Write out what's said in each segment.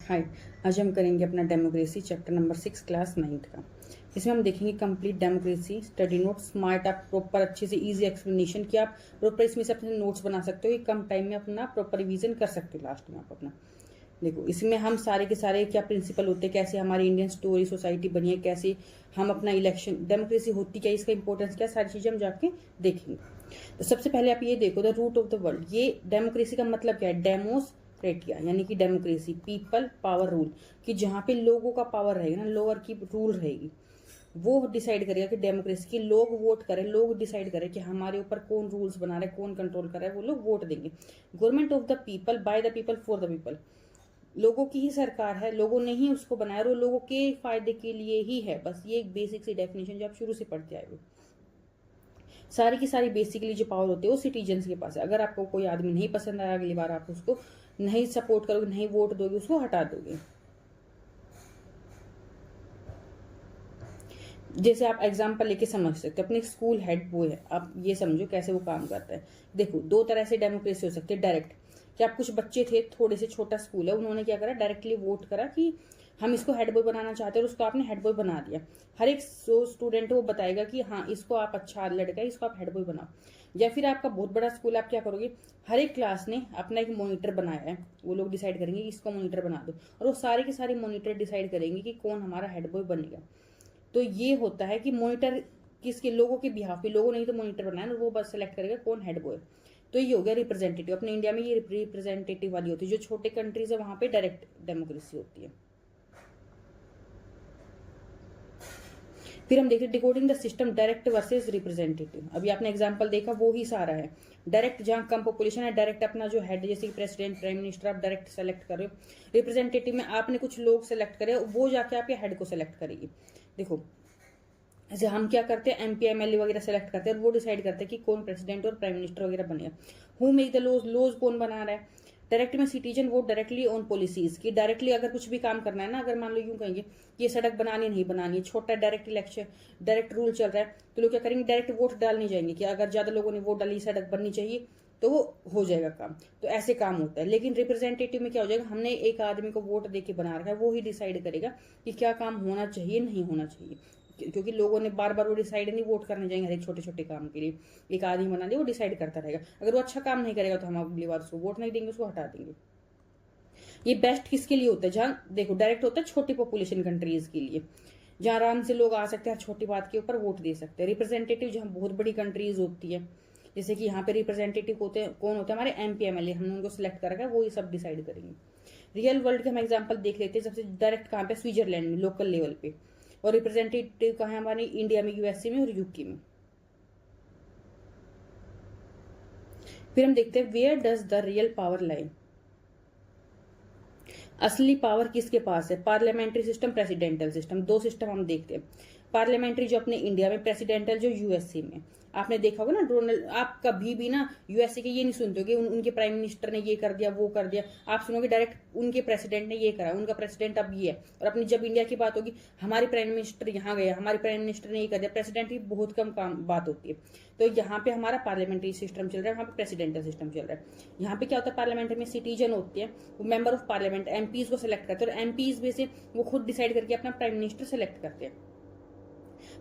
हाय, आज हम करेंगे अपना democracy chapter number 6 class 9th का। इसमें हम देखेंगे complete democracy study note smart. आप प्रॉपर अच्छे से इजी एक्सप्लेनेशन कि आप प्रॉपर इसमें से अपने नोट्स बना सकते हो, ये कम टाइम में अपना प्रॉपर रिवीजन कर सकते हो लास्ट में आप अपना। देखो इसमें हम सारे के सारे क्या प्रिंसिपल होते हैं, कैसे हमारी इंडियन स्टोरी सोसाइटी बनी है, कैसे हम अपना इलेक्शन डेमोक्रेसी होती क्या, इसका इंपॉर्टेंस क्या, सारी चीजें हम जाके देखेंगे। तो सबसे पहले आप ये देखो the root of the world. ये डेमोक्रेसी का मतलब क्या है? डेमोक्रेटिया यानी कि डेमोक्रेसी, पीपल पावर रूल, कि जहां पे लोगों का पावर रहेगा ना, लोअर की रूल रहेगी, वो डिसाइड करेगा कि डेमोक्रेसी की लोग वोट करें, लोग डिसाइड करें कि हमारे ऊपर कौन रूल्स बना रहा है, कौन कंट्रोल कर रहा है, वो लोग वोट देंगे। Government of the people, by the people, for the people, लोगों की ही सरकार है, लोगों ने ही उसको बनाया और वो लोगों के फायदे के लिए ही है। बस ये एक बेसिक सी डेफिनेशन जो आप शुरू से पढ़ते आए हो। सारी की सारी बेसिकली जो पावर होती है वो सिटीजन्स के पास है। अगर आपको कोई आदमी नहीं पसंद आया, अगली बार आप उसको नहीं सपोर्ट करोगे, नहीं वोट दोगे, उसको हटा दोगे। जैसे आप एग्जाम्पल लेके समझ सकते हो, अपने स्कूल हेड बॉय है, आप ये समझो कैसे वो काम करता है। देखो दो तरह से डेमोक्रेसी हो सकती है। डायरेक्ट, कि आप कुछ बच्चे थे, थोड़े से छोटा स्कूल है, उन्होंने क्या करा, डायरेक्टली वोट करा कि हम इसको हेड बॉय बनाना चाहते हैं, और उसको आपने हेड बॉय बना दिया। हर एक स्टूडेंट वो बताएगा कि हाँ इसको आप अच्छा लड़का है, इसको आप हेड बॉय बनाओ। या फिर आपका बहुत बड़ा स्कूल, आप क्या करोगे, हर एक क्लास ने अपना एक मॉनिटर बनाया है, वो लोग डिसाइड करेंगे कि इसको मॉनिटर बना दो, और वो सारे के सारे मॉनिटर डिसाइड करेंगे कि कौन हमारा हेड बॉय बनेगा। तो ये होता है कि मॉनिटर किसके, लोगों के बिहाफ पे, लोगों ने ही तो मॉनिटर बनाया ना, वो बस सेलेक्ट करेगा कौन हेड बॉय। तो ये हो गया रिप्रेजेंटेटिव। अपने इंडिया में ये रिप्रेजेंटेटिव वाली होती है। जो छोटे कंट्रीज है वहां पे डायरेक्ट डेमोक्रेसी होती है। फिर हम देखते हैं decoding the system, direct versus representative. अभी आपने एग्जांपल देखा, वो ही सारा है। डायरेक्ट जहां कम पॉपुलेशन है, डायरेक्ट अपना जो हेड, जैसे कि प्रेसिडेंट, प्राइम मिनिस्टर, आप डायरेक्ट सेलेक्ट कर रहे हो। रिप्रेजेंटेटिव में आपने कुछ लोग सेलेक्ट करे, वो जाके आपके हेड को सेलेक्ट करेगी। देखो जैसे हम क्या करते हैं, एमपी एमएलए वगैरह सेलेक्ट करते हैं, और वो डिसाइड करते हैं कि कौन प्रेसिडेंट और प्राइम मिनिस्टर वगैरह बनेगा। Who make the laws, laws कौन बना रहा है। डायरेक्ट में citizen vote directly on policies, की डायरेक्टली अगर कुछ भी काम करना है ना, अगर मान लो यूं कहेंगे कि ये सड़क बनानी नहीं बनानी है, छोटा डायरेक्ट इलेक्शन, डायरेक्ट रूल चल रहा है, तो लोग क्या करेंगे, डायरेक्ट वोट डालने जाएंगे कि अगर ज्यादा लोगों ने वोट डाली, सड़क बननी चाहिए, तो वो हो जाएगा काम। तो ऐसे काम होता है। लेकिन रिप्रेजेंटेटिव में क्या हो जाएगा, हमने एक आदमी को वोट देके बना रखा है, वो ही डिसाइड करेगा कि क्या काम होना चाहिए, नहीं होना चाहिए। क्योंकि लोगों ने बार बार वो डिसाइड नहीं वोट करने जाएंगे हर एक छोटे छोटे काम के लिए। एक आदमी बना दिया, वो डिसाइड करता रहेगा। अगर वो अच्छा काम नहीं करेगा तो हम अगली बार उसको वोट नहीं देंगे, उसको हटा देंगे। ये बेस्ट किसके लिए होता है, जहां देखो डायरेक्ट होता है छोटी पॉपुलेशन कंट्रीज के लिए, जहां आराम से लोग आ सकते हैं, छोटी बात के ऊपर वोट दे सकते हैं। रिप्रेजेंटेटिव जहां बहुत बड़ी कंट्रीज होती है, जैसे कि यहाँ पे रिप्रेजेंटेटिव होते हैं, कौन होते हैं, हमारे एमपी एमएलए, हमने उनको सिलेक्ट कर रखा है, वो ये सब डिसाइड करेंगे। रियल वर्ल्ड के हम एग्जाम्पल देख लेते हैं। सबसे डायरेक्ट कहाँ पे, स्विट्जरलैंड में, लोकल लेवल पे। और रिप्रेजेंटेटिव कहाँ है, हमारे इंडिया में, यूएसए में और यूके में। फिर हम देखते हैं where does the real power line. असली पावर किसके पास है, पार्लियामेंट्री सिस्टम, प्रेसिडेंटल सिस्टम। दो सिस्टम हम देखते हैं। पार्लियामेंट्री जो अपने इंडिया में, प्रेसिडेंटल जो यूएसए में। आपने देखा होगा ना डोनाल्ड, आप कभी भी ना यूएसए के ये नहीं सुनते हो कि उनके प्राइम मिनिस्टर ने ये कर दिया, वो कर दिया। आप सुनोगे डायरेक्ट उनके प्रेसिडेंट ने ये करा, उनका प्रेसिडेंट अब ये है। और अपनी जब इंडिया की बात होगी, हमारे प्राइम मिनिस्टर यहाँ गए, हमारे प्राइम मिनिस्टर ने ये कर दिया। प्रेसिडेंट की बहुत कम काम बात होती है। तो यहाँ पे हमारा पार्लियामेंट्री सिस्टम चल रहा है, वहां पे प्रेसिडेंटल सिस्टम चल रहा है। यहाँ पे क्या होता है, पार्लियामेंट में सिटीजन होते हैं, वो मेंबर ऑफ पार्लियामेंट, एमपीज को सिलेक्ट करते हैं, और एमपीज में से वो खुद डिसाइड करके अपना प्राइम मिनिस्टर सेलेक्ट करते हैं।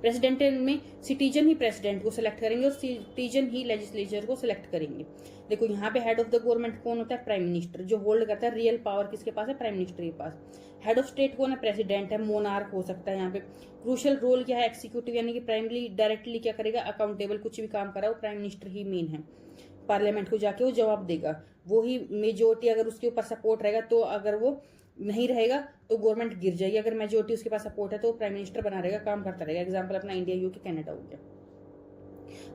प्रेसिडेंटल में सिटीजन ही प्रेसिडेंट को सिलेक्ट करेंगे और सिटीजन ही लेजिस्लेचर को सिलेक्ट करेंगे। देखो यहाँ पे हेड ऑफ द गवर्नमेंट कौन होता है, प्राइम मिनिस्टर, जो होल्ड करता है रियल पावर किसके पास है, प्राइम मिनिस्टर के पास। हेड ऑफ स्टेट कौन है, प्रेसिडेंट है, मोनार्क हो सकता है। यहाँ पे क्रूशियल रोल क्या है, एक्सिक्यूटिव, यानी कि प्राइमरी डायरेक्टली क्या करेगा, अकाउंटेबल, कुछ भी काम करा वो प्राइम मिनिस्टर ही मेन है। पार्लियामेंट को जाके वो जवाब देगा, वो ही मेजोरिटी अगर उसके ऊपर सपोर्ट रहेगा, तो अगर वो नहीं रहेगा तो गवर्नमेंट गिर जाएगी। अगर मेजोरिटी उसके पास सपोर्ट है तो प्राइम मिनिस्टर बना रहेगा, काम करता रहेगा। एग्जांपल अपना इंडिया, यूके, कनाडा हो गया।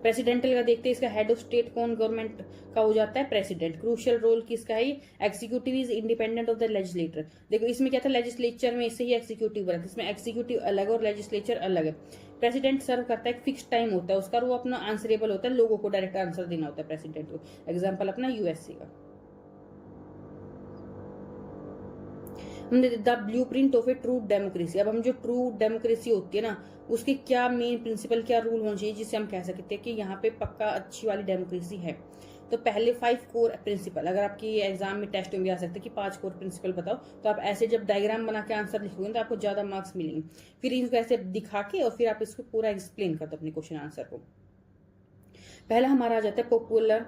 प्रेसिडेंटल का देखते हैं, इसका हेड ऑफ स्टेट कौन गवर्नमेंट का हो जाता है, प्रेसिडेंट। क्रूशियल रोल किसका है, executive is independent of the legislator. देखो इसमें क्या था, लेजिस्लेचर में इससे ही एग्जीक्यूटिव बना, इसमें एग्जीक्यूटिव अलग और लेजिस्लेचर अलग है। प्रेसिडेंट सर्व करता है, एक फिक्स टाइम होता है उसका, वो अपना आंसरेबल होता है, लोगों को डायरेक्ट आंसर देना होता है प्रेसिडेंट को। एग्जाम्पल अपना यूएसए का। हमने the blueprint of A true democracy. अब हम जो ट्रू डेमोक्रेसी होती है ना, उसके क्या मेन प्रिंसिपल, क्या रूल होना चाहिए जिससे हम कह सकते हैं कि यहाँ पे पक्का अच्छी वाली डेमोक्रेसी है। तो पहले 5 कोर प्रिंसिपल, अगर आपकी एग्जाम में टेस्ट में भी आ सकता है कि 5 कोर प्रिंसिपल बताओ, तो आप ऐसे जब डायग्राम बना के आंसर लिखोगे तो आपको ज्यादा मार्क्स मिलेंगे। फिर इसको ऐसे दिखा के और फिर आप इसको पूरा एक्सप्लेन कर दो अपने क्वेश्चन आंसर को। पहला हमारा आ जाता है पॉपुलर,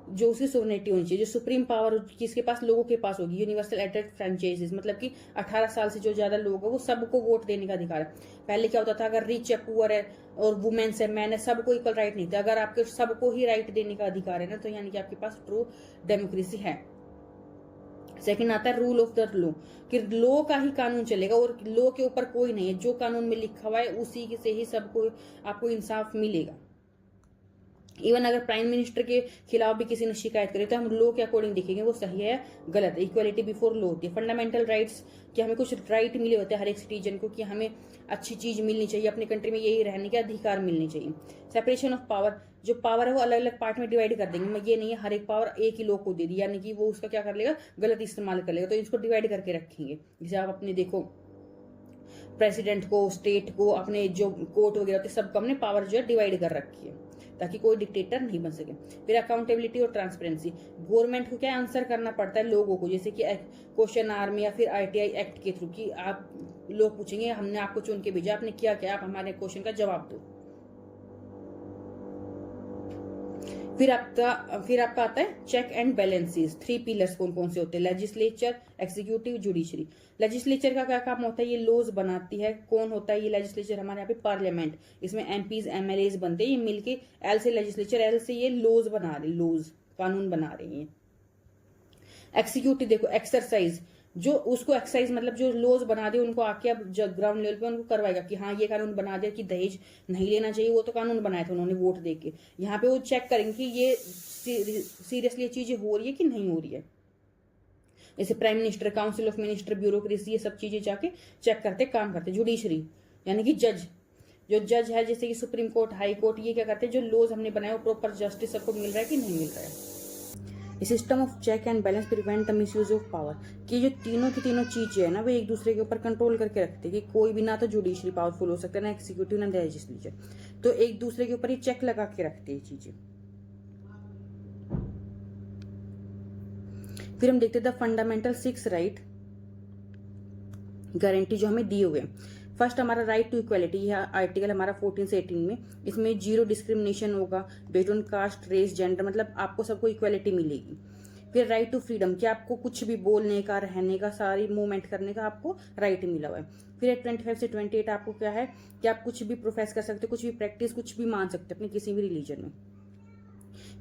जो उसकी सोवरेनिटी होनी चाहिए, जो सुप्रीम पावर किसके पास, लोगों के पास होगी। यूनिवर्सल एडेड फ्रेंचाइजीज, मतलब कि 18 साल से जो ज्यादा लोग हैं वो सबको वोट देने का अधिकार है। पहले क्या होता था, अगर रिच है, पुअर है और वुमेन्स है, मैन है, सबको इक्वल राइट नहीं थे। अगर आपके सबको ही राइट देने का अधिकार है ना, तो यानी कि आपके पास ट्रू डेमोक्रेसी है। सेकंड आता है रूल ऑफ द लॉ, कि लॉ का ही कानून चलेगा और लॉ के ऊपर कोई नहीं है, जो कानून में लिखा हुआ है उसी से ही सबको आपको इंसाफ मिलेगा। इवन अगर प्राइम मिनिस्टर के खिलाफ भी किसी ने शिकायत करे तो हम लॉ के अकॉर्डिंग देखेंगे वो सही है गलत है। इक्वालिटी बिफोर लॉ होती है। फंडामेंटल राइट्स, कि हमें कुछ राइट मिले होते हैं हर एक सिटीजन को, कि हमें अच्छी चीज मिलनी चाहिए, अपनी कंट्री में यही रहने के अधिकार मिलने चाहिए। सेपरेशन ऑफ पावर, जो पावर है वो अलग अलग पार्ट में डिवाइड कर देंगे। ये नहीं है हर एक पावर एक ही लोग को दे दी, यानी कि वो उसका क्या कर लेगा, गलत इस्तेमाल कर लेगा। तो इसको डिवाइड करके रखेंगे। जैसे आप अपने देखो प्रेसिडेंट को, स्टेट को, अपने जो कोर्ट वगैरह होते सबको हमने पावर जो है डिवाइड कर रखी है, ताकि कोई डिक्टेटर नहीं बन सके। फिर अकाउंटेबिलिटी और ट्रांसपेरेंसी, गवर्नमेंट को क्या आंसर करना पड़ता है लोगों को, जैसे कि क्वेश्चन आर्मी या फिर आईटीआई एक्ट के थ्रू, कि आप लोग पूछेंगे हमने आपको चुन के भेजा, आपने क्या क्या, आप हमारे क्वेश्चन का जवाब दो। फिर आपका आता है चेक एंड बैलेंसेस। 3 पिलर्स कौन कौन से होते हैं, लेजिस्लेचर, एक्सिक्यूटिव, जुडिशरी। लेजिस्लेचर का क्या काम होता है, ये लॉज बनाती है। कौन होता है ये लेजिस्लेचर, हमारे यहाँ पे पार्लियामेंट, इसमें एमपीज एमएलएज बनते हैं। ये मिलके एल से लेजिस्लेचर, एल से ये लॉज बना रहे, लॉज कानून बना रहे हैं। एक्सिक्यूटिव देखो एक्सरसाइज, जो उसको एक्सरसाइज मतलब जो लॉज बना दे उनको आके अब ग्राउंड लेवल पे उनको करवाएगा कि हाँ ये कानून बना दिया कि दहेज नहीं लेना चाहिए, वो तो कानून बनाए थे उन्होंने वोट दे के। यहाँ पे वो चेक करेंगे कि ये सीरियसली ये चीजें हो रही है कि नहीं हो रही है। जैसे prime minister, council of minister, bureaucracy, ये सब चीजें जाके चेक करते काम करते। जुडिशरी यानी कि जज, जो जज है जैसे कि सुप्रीम कोर्ट, हाई कोर्ट, ये क्या करते हैं, जो लॉज हमने बनाए वो प्रॉपर जस्टिस सबको मिल रहा है कि नहीं मिल रहा है। System of check and balance prevent the misuse of power, कि जो तीनों की तीनों चीजें है ना वो एक दूसरे के ऊपर कंट्रोल करके रखते हैं, कि कोई भी ना तो जुडिशरी पावरफुल हो सकता है, ना एक्सिक्यूटिव, ना लेजिस्लेचर, तो एक दूसरे के ऊपर ही चेक लगा के रखते हैं चीजें। फिर हम देखते द फंडामेंटल 6 राइट गारंटी जो हमें दिए हुए। फर्स्ट हमारा राइट टू इक्वालिटी, यह आर्टिकल हमारा 14 से 18 में, इसमें 0 डिस्क्रिमिनेशन होगा based on caste, race, gender, मतलब आपको सबको इक्वालिटी मिलेगी। फिर राइट टू फ्रीडम, कि आपको कुछ भी बोलने का, रहने का, सारी मूवमेंट करने का आपको राइट मिला हुआ है। फिर 25 से 28 आपको क्या है कि आप कुछ भी प्रोफेस कर सकते हो, कुछ भी प्रैक्टिस, कुछ भी मान सकते हो अपने किसी भी रिलीजन में।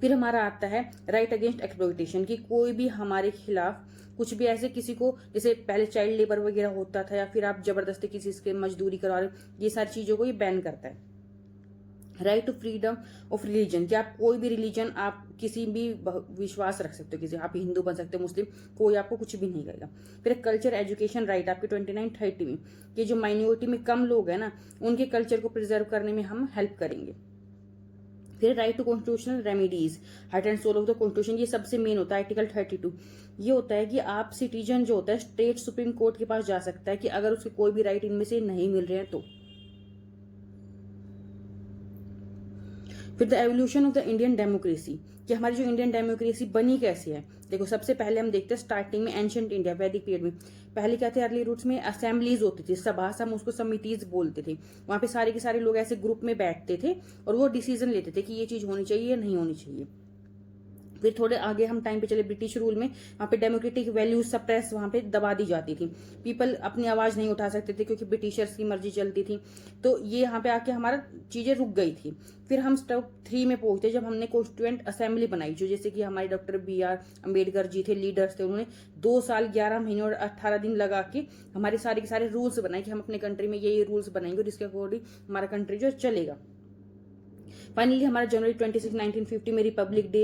फिर हमारा आता है राइट अगेंस्ट एक्सप्लॉयटेशन, कि कोई भी हमारे खिलाफ कुछ भी ऐसे किसी को, जैसे पहले चाइल्ड लेबर वगैरह होता था या फिर आप जबरदस्ती किसी से मजदूरी करवा रहे, ये सारी चीजों को ये बैन करता है। Right to freedom of religion, कि आप कोई भी रिलीजन, आप किसी भी विश्वास रख सकते हो, किसी आप हिंदू बन सकते हो, मुस्लिम, कोई आपको कुछ भी नहीं कहेगा। फिर कल्चर एजुकेशन राइट आपके 29-30 में, कि जो माइनॉरिटी में कम लोग हैं ना उनके कल्चर को प्रिजर्व करने में हम हेल्प करेंगे। फिर right to constitutional remedies, heart and soul of the constitution, ये सबसे मेन होता है आर्टिकल 32। ये होता है कि आप सिटीजन जो होता है स्टेट सुप्रीम कोर्ट के पास जा सकता है कि अगर उसके कोई भी राइट इनमें से नहीं मिल रहे हैं तो। फिर the evolution of the Indian democracy, कि हमारी जो इंडियन डेमोक्रेसी बनी कैसे है। देखो सबसे पहले हम देखते हैं स्टार्टिंग में एंशिएंट इंडिया, वैदिक पीरियड में, पहले क्या थे, अर्ली रूट्स में असेंबलीज होती थी, सभा, हम उसको समिटीज बोलते थे। वहां पे सारे के सारे लोग ऐसे ग्रुप में बैठते थे और वो डिसीजन लेते थे कि ये चीज होनी चाहिए या नहीं होनी चाहिए। फिर थोड़े आगे हम टाइम पे चले ब्रिटिश रूल में, वहां पे डेमोक्रेटिक वैल्यूज सप्रेस वहां पे दबा दी जाती थी, पीपल अपनी आवाज नहीं उठा सकते थे क्योंकि ब्रिटिशर्स की मर्जी चलती थी। तो ये यहाँ पे आके हमारा चीजें रुक गई थी। फिर हम स्टेप 3 में पहुंचते जब हमने कॉन्स्टिट्यूएंट असेंबली बनाई, जो जैसे कि हमारे डॉक्टर BR अम्बेडकर जी थे, लीडर्स थे, उन्होंने 2 साल 11 महीने और 18 दिन लगा के हमारे सारे के सारे रूल्स बनाए कि हम अपने कंट्री में ये रूल्स बनाएंगे और इसके अकॉर्डिंग हमारा कंट्री जो चलेगा। फाइनली हमारा जनवरी 26, 1950 में रिपब्लिक डे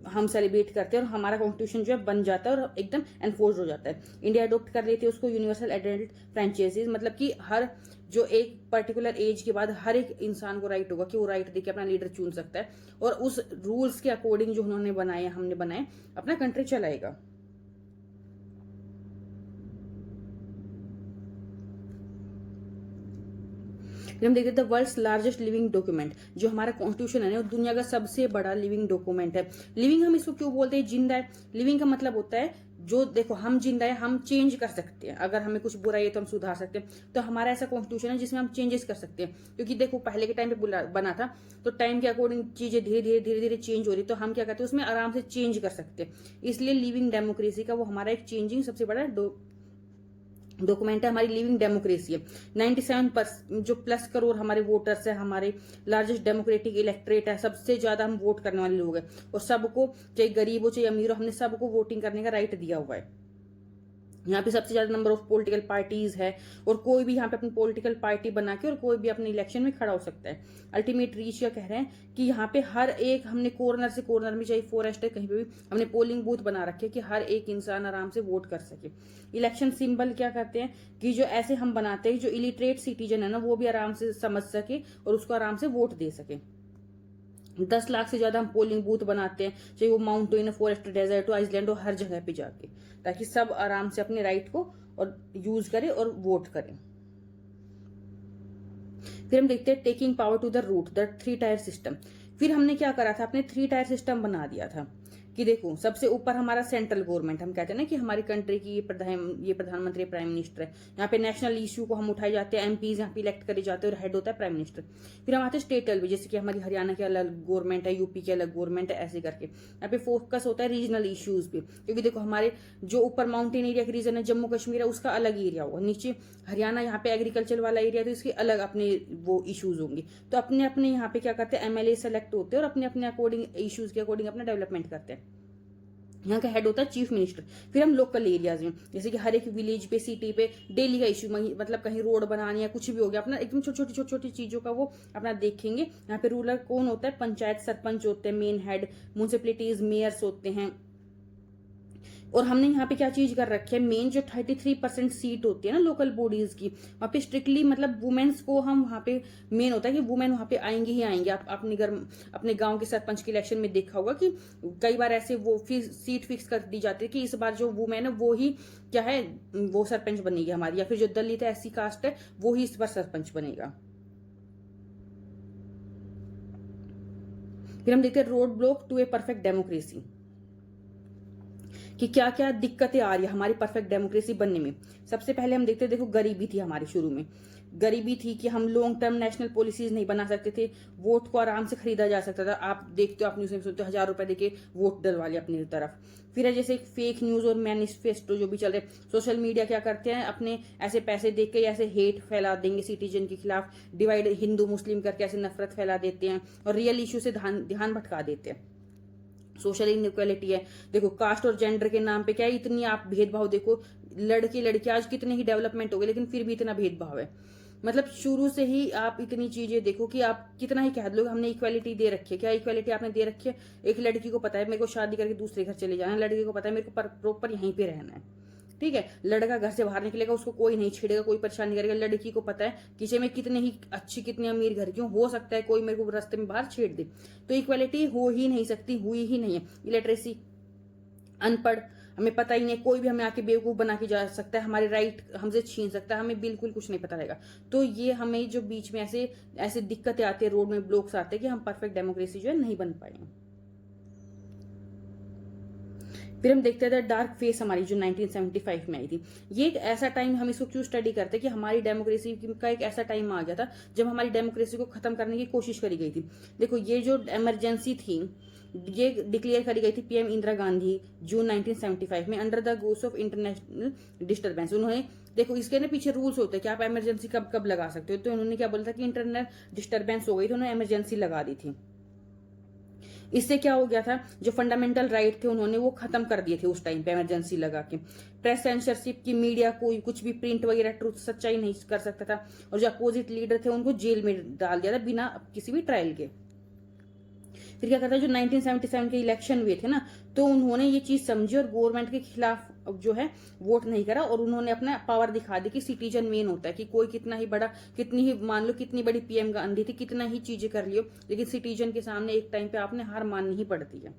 हम सेलिब्रेट करते हैं और हमारा कॉन्स्टिट्यूशन जो है बन जाता है और एकदम एनफोर्स हो जाता है। इंडिया अडॉप्ट कर लेती है उसको यूनिवर्सल एडेल्ट फ्रेंचाइजीज, मतलब कि हर जो एक पर्टिकुलर एज के बाद हर एक इंसान को राइट होगा कि वो राइट देके अपना लीडर चुन सकता है और उस रूल्स के अकॉर्डिंग जो उन्होंने बनाए, हमने बनाए, अपना कंट्री चलाएगा। फिर हम देखते हैं the world's largest living document, जो हमारा कॉन्स्टिट्यूशन है वो दुनिया का सबसे बड़ा लिविंग डॉक्यूमेंट है। लिविंग हम इसको क्यों बोलते हैं, जिंदा है। लिविंग का मतलब होता है जो, देखो हम जिंदा है, हम चेंज कर सकते हैं, अगर हमें कुछ बुरा है तो हम सुधार सकते हैं। तो हमारा ऐसा कॉन्स्टिट्यूशन है जिसमें हम चेंजेस कर सकते हैं, क्योंकि देखो पहले के टाइम पे बना था, तो टाइम के अकॉर्डिंग चीजें धीरे धीरे चेंज हो रही, तो हम क्या करते हैं उसमें आराम से चेंज कर सकते हैं। इसलिए लिविंग डेमोक्रेसी का वो हमारा एक चेंजिंग सबसे बड़ा डॉक्यूमेंट है, हमारी लिविंग डेमोक्रेसी है। 97 जो प्लस करोड़ हमारे वोटर्स है, हमारे लार्जेस्ट डेमोक्रेटिक इलेक्ट्रेट है, सबसे ज्यादा हम वोट करने वाले लोग हैं, और सबको चाहे गरीब हो चाहे अमीर हो, हमने सबको वोटिंग करने का राइट दिया हुआ है। यहाँ पे सबसे ज्यादा नंबर ऑफ पॉलिटिकल पार्टीज है, और कोई भी यहाँ पे अपनी पॉलिटिकल पार्टी बना के और कोई भी अपने इलेक्शन में खड़ा हो सकता है। अल्टीमेट रीच क्या कह रहे हैं कि यहाँ पे हर एक, हमने कॉर्नर से कॉर्नर में, चाहे फॉरेस्ट है कहीं पे भी, हमने पोलिंग बूथ बना रखे कि हर एक इंसान आराम से वोट कर सके। इलेक्शन सिंबल क्या कहते हैं कि जो ऐसे हम बनाते हैं जो इलिटरेट सिटीजन है ना, वो भी आराम से समझ सके और उसको आराम से वोट दे सके। 10 लाख से ज्यादा हम पोलिंग बूथ बनाते हैं, चाहे वो माउंटेन, फॉरेस्ट, डेजर्ट हो, आइसलैंड हो, हर जगह पे जाके, ताकि सब आराम से अपने राइट को और यूज करें और वोट करें। फिर हम देखते हैं taking power to the root, the 3 tier system. फिर हमने क्या करा था, अपने 3 टायर सिस्टम बना दिया था कि देखो सबसे ऊपर हमारा सेंट्रल गवर्नमेंट, हम कहते हैं ना कि हमारी कंट्री की ये प्रधानमंत्री प्राइम मिनिस्टर है, यहाँ पे नेशनल इश्यू को हम उठाए जाते हैं, एमपीज यहाँ पे इलेक्ट करे जाते हैं और हेड होता है प्राइम मिनिस्टर। फिर हम आते हैं स्टेट लेवल, जैसे कि हमारी हरियाणा की अलग गवर्नमेंट है, यूपी की अलग गवर्नमेंट है, ऐसे करके यहाँ पे फोकस होता है रीजनल इश्यूज पे, क्योंकि देखो हमारे जो ऊपर माउंटेन एरिया के रीजन है, जम्मू कश्मीर है, उसका अलग एरिया होगा, नीचे हरियाणा यहाँ पे एग्रीकल्चर वाला एरिया, तो इसके अलग अपने वो इश्यूज होंगे। तो अपने अपने यहाँ पे क्या करते हैं, एमएलए सेलेक्ट होते हैं और अपने अपने अकॉर्डिंग इश्यूज के अकॉर्डिंग अपना डेवलपमेंट करते हैं। यहाँ का हेड होता है चीफ मिनिस्टर। फिर हम लोकल एरियाज में, जैसे कि हर एक विलेज पे, सिटी पे डेली का इशू, मतलब कहीं रोड बनानी या कुछ भी हो गया, अपना एकदम छोटी छोटी चीजों का वो अपना देखेंगे। यहाँ पे रूलर कौन होता है, पंचायत सरपंच होते हैं मेन हेड, म्यूनिसिपैलिटीज मेयर्स होते हैं। और हमने यहाँ पे क्या चीज कर रखी है, मेन जो 33% सीट होती है ना लोकल बॉडीज की, वहां पे स्ट्रिक्टली मतलब वुमेन्स को हम वहां पे, मेन होता है कि वुमेन वहां पे आएंगे ही आएंगे। आप अपने गांव के सरपंच के इलेक्शन में देखा होगा कि कई बार ऐसे वो सीट फिक्स कर दी जाती है कि इस बार जो वुमेन है वो ही क्या है, वो सरपंच बनेगी हमारी, या फिर जो दलित है, एससी कास्ट है, वो ही इस बार सरपंच बनेगा। फिर हम देखते हैं road block to a perfect democracy, कि क्या क्या दिक्कतें आ रही है हमारी परफेक्ट डेमोक्रेसी बनने में। सबसे पहले हम देखते हैं, देखो गरीबी थी हमारी, शुरू में गरीबी थी कि हम लॉन्ग टर्म नेशनल पॉलिसीज नहीं बना सकते थे, वोट को आराम से खरीदा जा सकता था। आप देखते हो, आप न्यूज में सुनते हो, 1000 रुपए देके वोट डलवा लिया अपनी तरफ। फिर है जैसे फेक न्यूज और मैनिफेस्टो जो भी चल रहे, सोशल मीडिया क्या करते हैं, अपने ऐसे पैसे देख के ऐसे हेट फैला देंगे सिटीजन के खिलाफ, डिवाइड हिंदू मुस्लिम करके ऐसे नफरत फैला देते हैं और रियल इश्यू से ध्यान भटका देते हैं। सोशल इनइक्वालिटी है, देखो कास्ट और जेंडर के नाम पे क्या है, इतनी आप भेदभाव देखो, लड़के लड़के आज कितने ही डेवलपमेंट हो गए, लेकिन फिर भी इतना भेदभाव है। मतलब शुरू से ही आप इतनी चीजें देखो कि आप कितना ही कह दो हमने इक्वालिटी दे रखी है, क्या इक्वालिटी आपने दे रखी है। एक लड़की को पता है मेरे को शादी करके दूसरे घर चले जाना है, लड़के को पता है मेरे को प्रॉपर यहीं पे रहना है, ठीक है। लड़का घर से बाहर निकलेगा, उसको कोई नहीं छेड़ेगा, कोई परेशान करेगा। लड़की को पता है कि चाहे मैं कितने ही अच्छी, कितने अमीर घर की हूँ, हो सकता है कोई मेरे को रास्ते में बाहर छेड़ दे। तो इक्वालिटी हो ही नहीं सकती, हुई ही नहीं है। इलिटरेसी, अनपढ़, हमें पता ही नहीं, कोई भी हमें आके बेवकूफ बना के जा सकता है, हमारे राइट हमसे छीन सकता है, हमें बिल्कुल कुछ नहीं पता रहेगा। तो ये हमें जो बीच में ऐसे ऐसे दिक्कतें आती है, रोड में ब्लॉक्स आते हैं कि हम परफेक्ट डेमोक्रेसी जो है नहीं बन पाए। फिर हम देखते थे डार्क फेस हमारी जो 1975 में आई थी। ये एक ऐसा टाइम, हम इसको क्यों स्टडी करते हैं कि हमारी डेमोक्रेसी का एक ऐसा टाइम आ गया था जब हमारी डेमोक्रेसी को खत्म करने की कोशिश करी गई थी। देखो ये जो इमरजेंसी थी, ये डिक्लेयर करी गई थी पीएम इंदिरा गांधी जून 1975 में, under the goes of international disturbance. उन्होंने, देखो इसके ना पीछे रूल्स होते हैं कि आप इमरजेंसी कब कब लगा सकते हो, तो उन्होंने क्या बोला था कि इंटरनेट डिस्टर्बेंस हो गई थी, उन्होंने इमरजेंसी लगा दी थी। इससे क्या हो गया था, जो फंडामेंटल राइट थे उन्होंने वो खत्म कर दिए थे उस टाइम पे इमरजेंसी लगा के। प्रेस सेंसरशिप की, मीडिया कोई कुछ भी प्रिंट वगैरह ट्रूथ सच्चाई नहीं कर सकता था, और जो अपोजिट लीडर थे उनको जेल में डाल दिया था बिना किसी भी ट्रायल के। फिर क्या करता है, जो 1977 के इलेक्शन हुए थे ना, तो उन्होंने ये चीज समझी और गवर्नमेंट के खिलाफ जो है वोट नहीं करा, और उन्होंने अपना पावर दिखा दी कि सिटीजन मेन होता है, कि कोई कितना ही बड़ा, कितनी ही मान लो कितनी बड़ी पीएम गांधी थी, कितना ही चीजें कर लियो, लेकिन सिटीजन के सामने एक टाइम पे आपने हार माननी ही पड़ती है।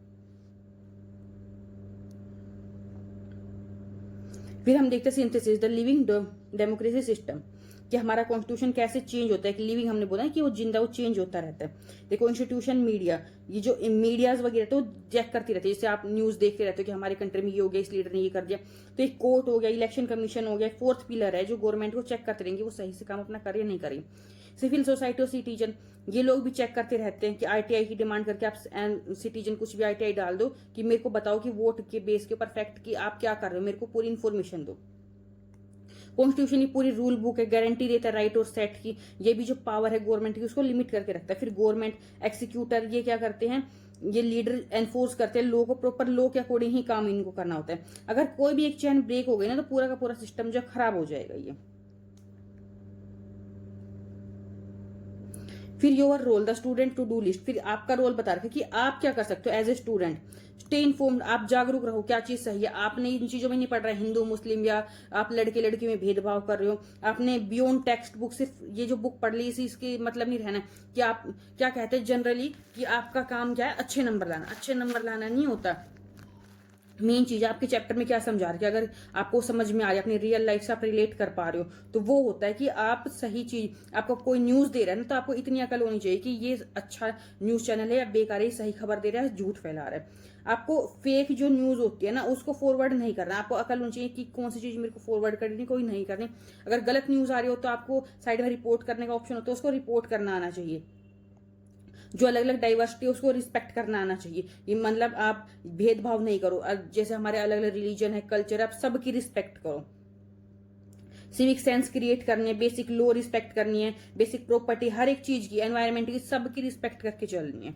फिर हम देखते हैं synthesis, the living democracy system. कि हमारा कॉन्स्टिट्यूशन कैसे चेंज होता है, कि लिविंग हमने बोला है कि वो जिंदा वो चेंज होता रहता है। देखो इंस्टीट्यूशन मीडिया, ये जो मीडियाज वगैरह तो चेक करती रहती है, जैसे आप न्यूज देखते रहते हो कि हमारे कंट्री में ये हो गया, इस लीडर ने ये कर दिया। तो एक कोर्ट हो गया, इलेक्शन कमीशन हो गया, फोर्थ पिलर है जो गवर्नमेंट को चेक करते रहेंगे वो सही से काम अपना करे नहीं करे। सिविल सोसाइटी और सिटीजन, ये लोग भी चेक करते रहते हैं कि आईटीआई की डिमांड करके आप सिटीजन कुछ भी आईटीआई डाल दो कि मेरे को बताओ कि वोट के बेस के ऊपर फैक्ट कि आप क्या कर रहे हो, मेरे को पूरी इन्फॉर्मेशन दो। कॉन्स्टिट्यूशन की पूरी रूल बुक है, गारंटी देता है राइट और सेट की। ये भी जो पावर है गवर्नमेंट की उसको लिमिट करके रखता है। फिर गवर्नमेंट एक्सिक्यूटर ये क्या करते हैं, ये लीडर एनफोर्स करते हैं लॉ को, प्रॉपर लॉ के अकॉर्डिंग ही काम इनको करना होता है। अगर कोई भी एक चैन ब्रेक हो गई ना तो पूरा का पूरा सिस्टम जो खराब हो जाएगा ये। फिर your role the student to do list, फिर आपका रोल बता रखा कि आप क्या कर सकते हो as a student. Stay informed, आप जागरूक रहो क्या चीज सही है। आपने इन चीजों में नहीं पढ़ रहा है हिंदू मुस्लिम या आप लड़के लड़की में भेदभाव कर रहे हो। आपने बियॉन्ड टेक्स्ट बुक सिर्फ ये जो बुक पढ़ ली इसी इसके मतलब नहीं रहना कि आप क्या कहते हैं जनरली कि आपका काम क्या है अच्छे नंबर लाना। अच्छे नंबर लाना नहीं होता। मेन चीज आपके चैप्टर में क्या समझा रहे हैं, अगर आपको समझ में आ रही है अपनी रियल लाइफ से आप रिलेट कर पा रहे हो तो वो होता है कि आप सही चीज, आपको कोई न्यूज दे रहा है ना तो आपको इतनी अकल होनी चाहिए कि ये अच्छा न्यूज चैनल है या बेकार है, सही खबर दे रहा है झूठ फैला रहा है। आपको फेक जो न्यूज होती है ना उसको फॉरवर्ड नहीं करना। आपको अकल होनी चाहिए कि कौन सी चीज मेरे को फॉरवर्ड करनी कोई नहीं करनी। अगर गलत न्यूज आ रही हो तो आपको साइड में रिपोर्ट करने का ऑप्शन होता है, उसको रिपोर्ट करना आना चाहिए। जो अलग अलग डाइवर्सिटी है उसको रिस्पेक्ट करना आना चाहिए। ये मतलब आप भेदभाव नहीं करो, जैसे हमारे अलग अलग रिलीजन है कल्चर, आप सबकी रिस्पेक्ट करो। सिविक सेंस क्रिएट करनी है, बेसिक लॉ रिस्पेक्ट करनी है, बेसिक प्रॉपर्टी हर एक चीज की, एनवायरमेंट की सबकी रिस्पेक्ट करके चलनी है।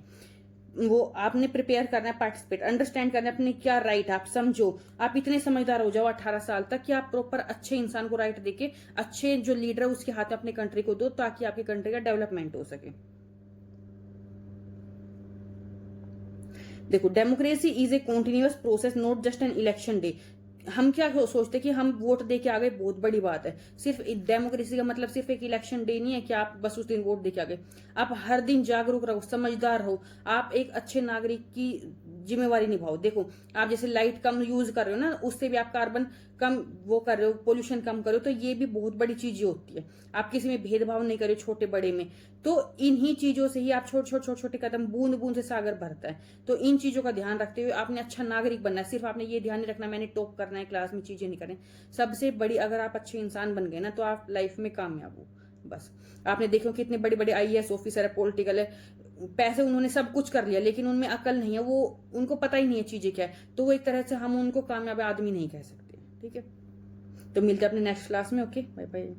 वो आपने प्रिपेयर करना है, पार्टिसिपेट, अंडरस्टैंड करना है अपने क्या राइट, आप समझो। आप इतने समझदार हो जाओ 18 साल तक कि आप प्रॉपर अच्छे इंसान को राइट देके अच्छे जो लीडर है उसके हाथ में अपने कंट्री को दो ताकि आपकी कंट्री का डेवलपमेंट हो सके। देखो democracy is a continuous process not just an election day. हम क्या सोचते हैं कि हम वोट दे के आ गए बहुत बड़ी बात है। सिर्फ डेमोक्रेसी का मतलब सिर्फ एक इलेक्शन डे नहीं है कि आप बस उस दिन वोट दे के आ गए। आप हर दिन जागरूक रहो, समझदार हो, आप एक अच्छे नागरिक की जिम्मेवारी निभाओ। देखो आप जैसे लाइट कम यूज कर रहे हो ना उससे भी आप कार्बन कम वो कर रहे हो, पोल्यूशन कम कर रहे हो, तो ये भी बहुत बड़ी चीज होती है। आप किसी में भेदभाव नहीं कर रहे हो छोटे बड़े में। तो इन्हीं चीजों से ही आप छोटे छोटे कदम, बूंद बूंद से सागर भरता है। तो इन चीजों का ध्यान रखते हुए आपने अच्छा नागरिक बनना है। सिर्फ आपने ये ध्यान नहीं रखना मैंने टॉप करना है क्लास में, चीजें नहीं करनी। सबसे बड़ी अगर आप अच्छे इंसान बन गए ना तो आप लाइफ में कामयाब हो। बस आपने देखो कितने बड़े बड़े आईएएस ऑफिसर है, पॉलिटिकल है, पैसे उन्होंने सब कुछ कर लिया लेकिन उनमें अकल नहीं है, वो उनको पता ही नहीं है चीजें क्या है। तो वो एक तरह से हम उनको कामयाब आदमी नहीं कह सकते। ठीक है, तो मिलते हैं अपने नेक्स्ट क्लास में। Okay, bye bye.